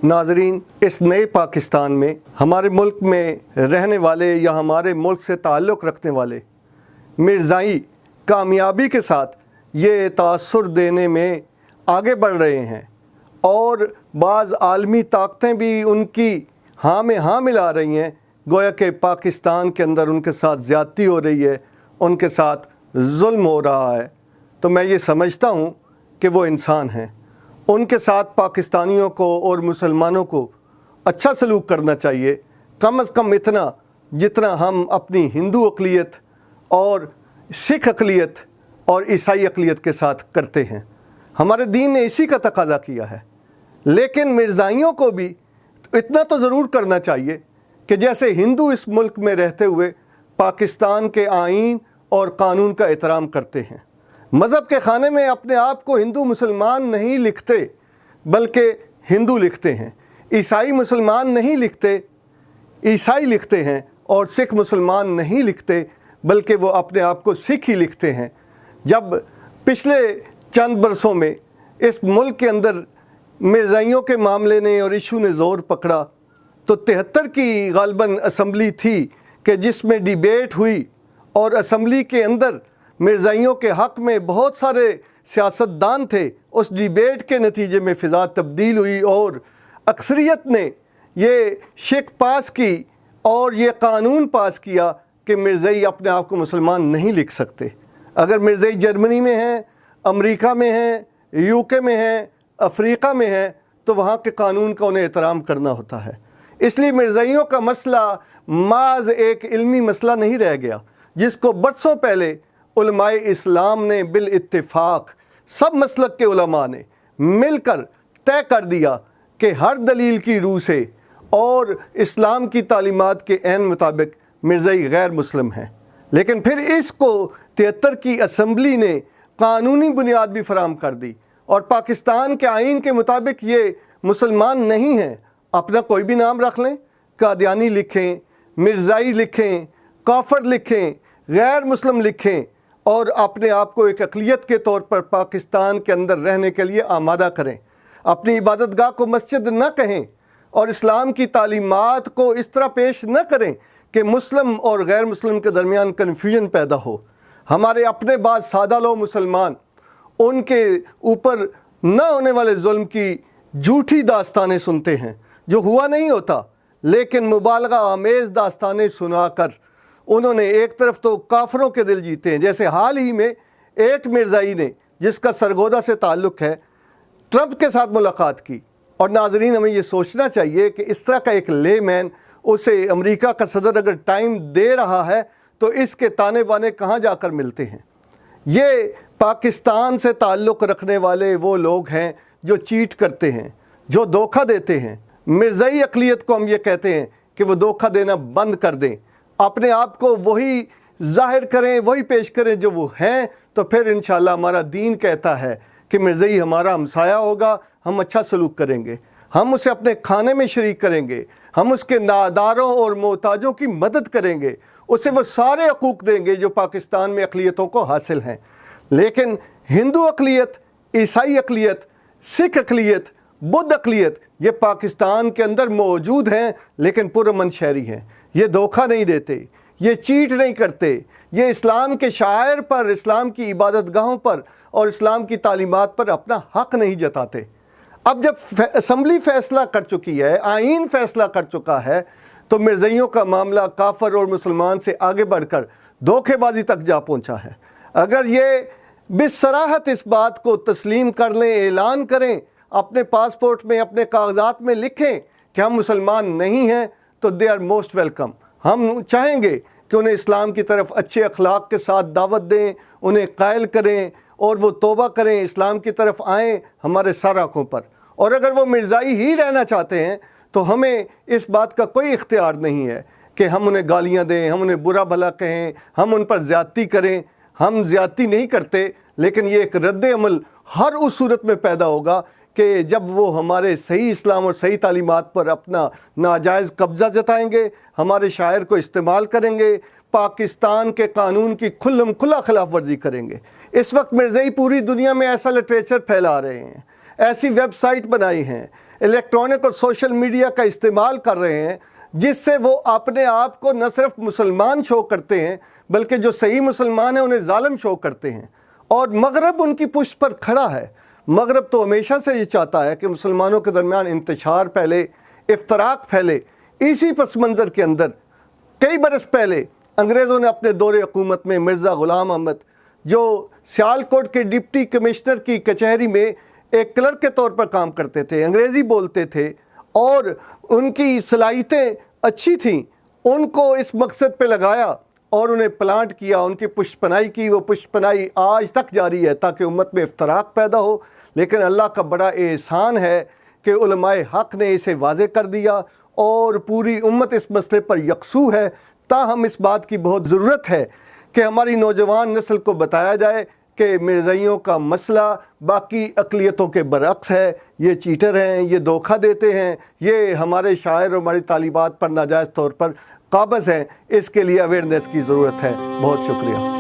नाज़रीन, इस नए पाकिस्तान में हमारे मुल्क में रहने वाले या हमारे मुल्क से ताल्लुक़ रखने वाले मिर्ज़ाई कामयाबी के साथ ये तासुर देने में आगे बढ़ रहे हैं और बाज़ आलमी ताकतें भी उनकी हाँ में हाँ मिला रही हैं। गोया कि पाकिस्तान के अंदर उनके साथ ज़्यादती हो रही है, उनके साथ जुल्म हो रहा है। तो मैं ये समझता हूँ कि वो इंसान हैं, उनके साथ पाकिस्तानियों को और मुसलमानों को अच्छा सलूक करना चाहिए, कम अज़ कम इतना जितना हम अपनी हिंदू अक़लियत और सिख अक़लियत और ईसाई अक़लियत के साथ करते हैं। हमारे दीन ने इसी का तकाज़ा किया है। लेकिन मिर्ज़ाइयों को भी इतना तो ज़रूर करना चाहिए कि जैसे हिंदू इस मुल्क में रहते हुए पाकिस्तान के आईन और क़ानून का एहतराम करते हैं। मज़हब के खाने में अपने आप को हिंदू मुसलमान नहीं लिखते बल्कि हिंदू लिखते हैं। ईसाई मुसलमान नहीं लिखते, ईसाई लिखते हैं। और सिख मुसलमान नहीं लिखते बल्कि वो अपने आप को सिख ही लिखते हैं। जब पिछले चंद बरसों में इस मुल्क के अंदर मिर्ज़ाइयों के मामले ने और इशू ने ज़ोर पकड़ा तो 73 की ग़ालिबन असम्बली थी कि जिसमें डिबेट हुई और असम्बली के अंदर मिर्ज़ाइयों के हक़ में बहुत सारे सियासतदान थे। उस डिबेट के नतीजे में फ़िज़ा तब्दील हुई और अक्सरियत ने ये शिक पास की और ये कानून पास किया कि मिर्ज़ाई अपने आप को मुसलमान नहीं लिख सकते। अगर मिर्ज़ाई जर्मनी में हैं, अमेरिका में हैं, यूके में हैं, अफ्रीका में हैं तो वहाँ के कानून का उन्हें एहतराम करना होता है। इसलिए मिर्ज़ाइयों का मसला माज़ एक इल्मी मसला नहीं रह गया, जिसको बरसों पहले उलमाए इस्लाम ने बिल इत्तिफाक सब मसलक के उलमा ने मिलकर तय कर दिया कि हर दलील की रूह से और इस्लाम की तालीमात के ऐन मुताबिक मिर्ज़ाई गैर मुस्लिम हैं। लेकिन फिर इसको 73 की असम्बली ने कानूनी बुनियाद भी फराहम कर दी और पाकिस्तान के आइन के मुताबिक ये मुसलमान नहीं हैं। अपना कोई भी नाम रख लें, कादियानी लिखें, मिर्ज़ाई लिखें, काफ़र लिखें, गैर मुस्लिम लिखें और अपने आप को एक अक़लियत के तौर पर पाकिस्तान के अंदर रहने के लिए आमादा करें। अपनी इबादतगाह को मस्जिद न कहें और इस्लाम की तालीमात को इस तरह पेश न करें कि मुस्लिम और गैर मुस्लिम के दरमियान कन्फ्यूजन पैदा हो। हमारे अपने बाद सादा लोग मुसलमान उनके ऊपर न होने वाले जुल्म की झूठी दास्तानें सुनते हैं जो हुआ नहीं होता, लेकिन मुबालगा आमेज़ दास्तानें सुनाकर उन्होंने एक तरफ तो काफरों के दिल जीते हैं। जैसे हाल ही में एक मिर्ज़ाई ने जिसका सरगोदा से ताल्लुक़ है ट्रंप के साथ मुलाकात की। और नाज़रीन, हमें ये सोचना चाहिए कि इस तरह का एक लेमैन उसे अमेरिका का सदर अगर टाइम दे रहा है तो इसके ताने बाने कहाँ जाकर मिलते हैं। ये पाकिस्तान से ताल्लुक़ रखने वाले वो लोग हैं जो चीट करते हैं, जो धोखा देते हैं। मिर्ज़ाई अक़लियत को हम ये कहते हैं कि वो धोखा देना बंद कर दें, अपने आप को वही ज़ाहिर करें, वही पेश करें जो वो हैं। तो फिर इंशाअल्लाह हमारा दीन कहता है कि मिर्ज़ाई हमारा हमसाया होगा, हम अच्छा सलूक करेंगे, हम उसे अपने खाने में शरीक करेंगे, हम उसके नादारों और मोहताजों की मदद करेंगे, उसे वो सारे हकूक़ देंगे जो पाकिस्तान में अक़लियतों को हासिल हैं। लेकिन हिंदू अक़लियत, ईसाई अक़लियत, सिख अक़लियत, बुद्ध अक़लियत ये पाकिस्तान के अंदर मौजूद हैं लेकिन पुरअमन शहरी हैं। ये धोखा नहीं देते, ये चीट नहीं करते, ये इस्लाम के शायर पर, इस्लाम की इबादतगाहों पर और इस्लाम की तालीमात पर अपना हक़ नहीं जताते। अब जब असम्बली फ़ैसला कर चुकी है, आइन फ़ैसला कर चुका है, तो मिर्ज़ाइयों का मामला काफ़र और मुसलमान से आगे बढ़कर धोखेबाजी तक जा पहुँचा है। अगर ये बिसराहत इस बात को तस्लीम कर लें, ऐलान करें, अपने पासपोर्ट में, अपने कागज़ात में लिखें कि हम मुसलमान नहीं हैं, तो दे आर मोस्ट वेलकम। हम चाहेंगे कि उन्हें इस्लाम की तरफ अच्छे अखलाक के साथ दावत दें, उन्हें कायल करें और वो तौबा करें, इस्लाम की तरफ आएँ हमारे सराखों पर। और अगर वो मिर्ज़ाई ही रहना चाहते हैं तो हमें इस बात का कोई इख्तियार नहीं है कि हम उन्हें गालियाँ दें, हम उन्हें बुरा भला कहें, हम उन पर ज़्यादती करें। हम ज़्यादती नहीं करते, लेकिन ये एक रद्द अमल हर उस सूरत में पैदा होगा कि जब वो हमारे सही इस्लाम और सही तालीमात पर अपना नाजायज़ कब्ज़ा जताएंगे, हमारे शायर को इस्तेमाल करेंगे, पाकिस्तान के कानून की खुल्लम खुला खिलाफ वर्जी करेंगे। इस वक्त मिर्ज़ाई पूरी दुनिया में ऐसा लिटरेचर फैला रहे हैं, ऐसी वेबसाइट बनाई हैं, الیکٹرانک اور سوشل میڈیا کا استعمال کر رہے ہیں، جس سے وہ اپنے آپ کو نہ صرف مسلمان شو کرتے ہیں بلکہ جو صحیح مسلمان ہیں انہیں ظالم شو کرتے ہیں، اور مغرب ان کی پشت پر کھڑا ہے۔ مغرب تو ہمیشہ سے یہ چاہتا ہے کہ مسلمانوں کے درمیان انتشار پھیلے، افتراق پھیلے۔ اسی پس منظر کے اندر کئی برس پہلے انگریزوں نے اپنے دور حکومت میں مرزا غلام احمد، جو سیالکوٹ کے ڈپٹی کمشنر کی کچہری میں ایک کلرک کے طور پر کام کرتے تھے، انگریزی بولتے تھے اور ان کی صلاحیتیں اچھی تھیں، ان کو اس مقصد پہ لگایا اور انہیں پلانٹ کیا، ان کی پشت پناہی کی۔ وہ پشت پناہی آج تک جاری ہے تاکہ امت میں افتراق پیدا ہو، لیکن اللہ کا بڑا احسان ہے کہ علماء حق نے اسے واضح کر دیا اور پوری امت اس مسئلے پر یکسو ہے۔ تاہم اس بات کی بہت ضرورت ہے کہ ہماری نوجوان نسل کو بتایا جائے کہ مرزائیوں کا مسئلہ باقی اقلیتوں کے برعکس ہے، یہ چیٹر ہیں، یہ دھوکہ دیتے ہیں، یہ ہمارے شاعر اور ہماری طالبات پر ناجائز طور پر قابض ہیں۔ اس کے لیے اویئرنیس کی ضرورت ہے۔ بہت شکریہ۔